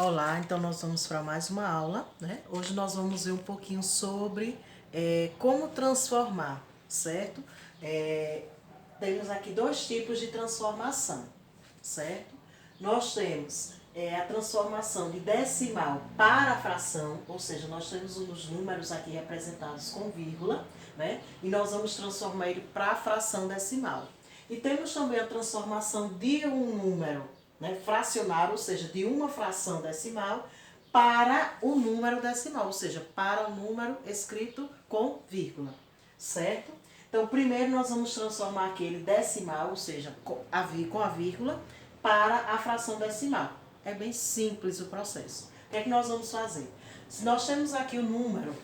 Olá, então nós vamos para mais uma aula, né? Hoje nós vamos ver um pouquinho sobre como transformar, certo? Temos aqui dois tipos de transformação, certo? Nós temos a transformação de decimal para fração, ou seja, nós temos os números aqui representados com vírgula, né? E nós vamos transformar ele para fração decimal. E temos também a transformação de um número, né, fracionário, ou seja, de uma fração decimal para o número decimal, ou seja, para o número escrito com vírgula, certo? Então, primeiro nós vamos transformar aquele decimal, ou seja, com a vírgula, para a fração decimal. É bem simples o processo. O que é que nós vamos fazer? Se nós temos aqui o número,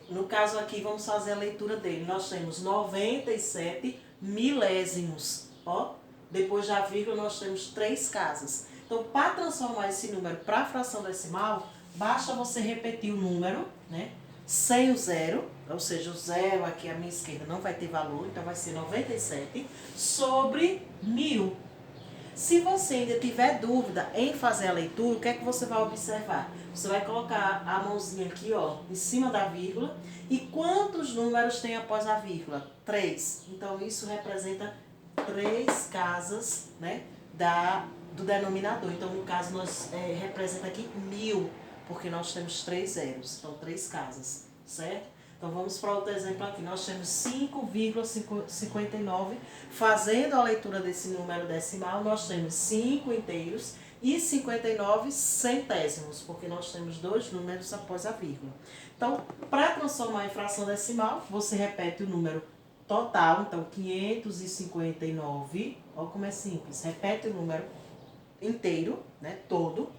no caso aqui vamos fazer a leitura dele, nós temos 97 milésimos, ó. Depois da vírgula nós temos 3 casas. Então, para transformar esse número para a fração decimal, basta você repetir o número, né, sem o zero, ou seja, o zero aqui à minha esquerda não vai ter valor, então vai ser 97 sobre 1000. Se você ainda tiver dúvida em fazer a leitura, o que é que você vai observar? Você vai colocar a mãozinha aqui, ó, em cima da vírgula. E quantos números tem após a vírgula? 3. Então, isso representa 3 casas, né, do denominador. Então, no caso, nós representa aqui 1000, porque nós temos 3 zeros. Então, 3 casas, certo? Então, vamos para outro exemplo aqui. Nós temos 5,59. Fazendo a leitura desse número decimal, nós temos 5 inteiros e 59 centésimos, porque nós temos 2 números após a vírgula. Então, para transformar em fração decimal, você repete o número total. Então, 559. Olha como é simples. Repete o número inteiro, né, todo.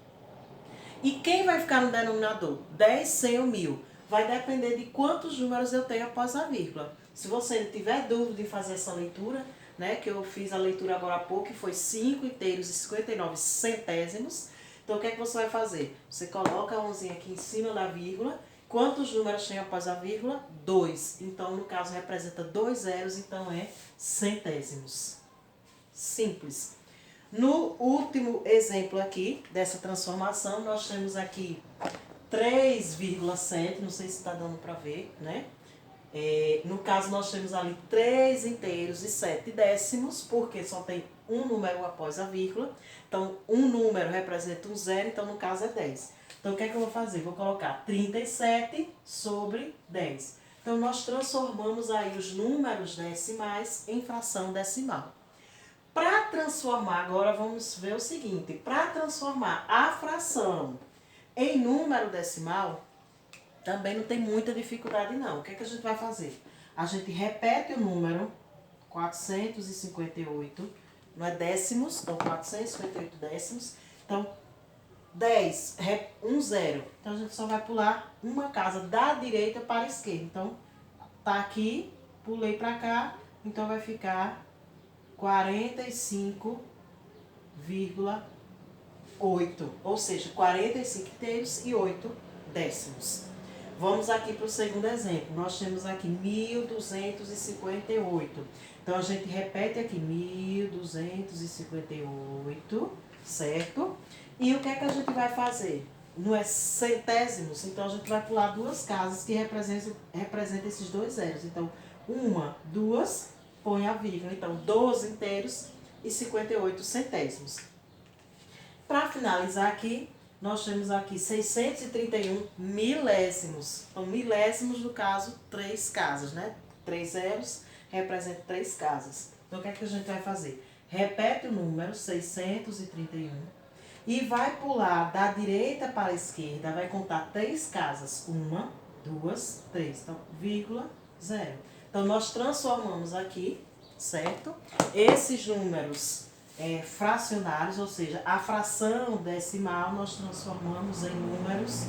E quem vai ficar no denominador? 10, 100 ou 1000. Vai depender de quantos números eu tenho após a vírgula. Se você não tiver dúvida em fazer essa leitura, né, que eu fiz a leitura agora há pouco, que foi 5 inteiros e 59 centésimos. Então, o que é que você vai fazer? Você coloca a mãozinha aqui em cima da vírgula. Quantos números tem após a vírgula? 2. Então, no caso, representa 2 zeros, então é centésimos. Simples. No último exemplo aqui, dessa transformação, nós temos aqui 3,7, não sei se está dando para ver, né? No caso, nós temos ali 3 inteiros e 7 décimos, porque só tem um número após a vírgula. Então, um número representa um zero, então no caso é 10. Então, o que é que eu vou fazer? Vou colocar 37 sobre 10. Então, nós transformamos aí os números decimais em fração decimal. Para transformar, agora vamos ver o seguinte. Para transformar a fração em número decimal, também não tem muita dificuldade não. O que é que a gente vai fazer? A gente repete o número 458, não é décimos, então 458 décimos. Então, 10, um zero. Então, a gente só vai pular uma casa da direita para a esquerda. Então, tá aqui, pulei para cá, então vai ficar 45,8, ou seja, 45 inteiros e 8 décimos. Vamos aqui para o segundo exemplo. Nós temos aqui 1258. Então, a gente repete aqui 1258, certo? E o que é que a gente vai fazer? Não é centésimos, então a gente vai pular 2 casas que representam esses 2 zeros. Então, 1, 2, põe a vírgula. Então, 12 inteiros e 58 centésimos. Para finalizar aqui, nós temos aqui 631 milésimos. Então, milésimos, no caso, 3 casas, né? 3 zeros representam 3 casas. Então, o que é que a gente vai fazer? Repete o número 631 e vai pular da direita para a esquerda, vai contar 3 casas. 1, 2, 3. Então, vírgula, 0. Então, nós transformamos aqui, certo? Esses números fracionários, ou seja, a fração decimal, nós transformamos em números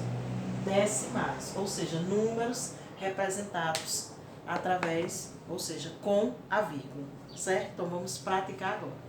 decimais, ou seja, números representados através, ou seja, com a vírgula, certo? Então, vamos praticar agora.